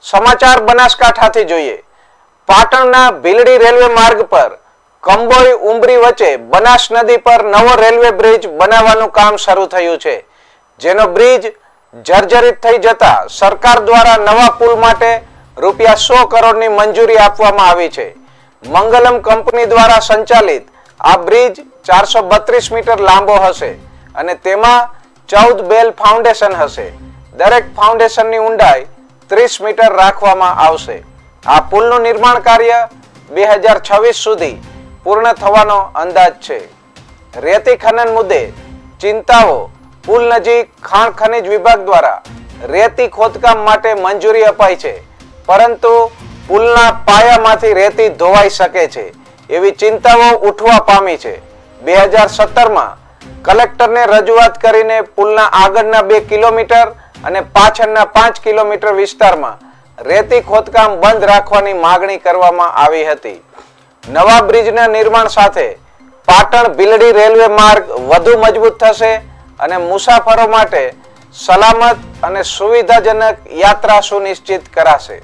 સમાચાર બનાસકાંઠાથી જોઈએ। પાટણના ભીલડી રેલવે માર્ગ પર કંબોઈ ઉમરી વચ્ચે બનાસ નદી પર નવો રેલવે બ્રિજ બનાવવાનું કામ શરૂ થયું છે, જેનો બ્રિજ જર્જરિત થઈ જતા સરકાર દ્વારા નવા પુલ માટે રૂપિયા 100 કરોડની મંજૂરી આપવામાં આવી છે। મંગલમ કંપની દ્વારા સંચાલિત આ બ્રિજ 432 મીટર લાંબો હશે અને તેમાં 14 બેલ ફાઉન્ડેશન હશે। દરેક ફાઉન્ડેશનની ઊંડાઈ 30 મીટર રાખવામાં આવશે। આ પુલનું નિર્માણ કાર્ય 2026 સુધી પૂર્ણ થવાનો અંદાજ છે। રેતી ખનન મુદ્દે ચિંતાઓ। પુલ નજીક ખાણ ખનિજ વિભાગ દ્વારા રેતી ખોદકામ માટે મંજૂરી અપાઈ છે, પરંતુ પુલના પાયામાંથી રેતી ધોવાઈ શકે છે એવી ચિંતાઓ ઉઠવા પામી છે। 2017માં કલેક્ટરને રજૂઆત કરીને પુલના આગળના 2 કિલોમીટર અને પાછળના 5 કિલોમીટર વિસ્તારમાં રેતી ખોદકામ બંધ રાખવાની માંગણી કરવામાં આવી હતી। નવા બ્રિજના નિર્માણ સાથે પાટણ ભીલડી રેલવે માર્ગ વધુ મજબૂત થશે અને મુસાફરો માટે સલામત અને સુવિધાજનક યાત્રા સુનિશ્ચિત કરાશે।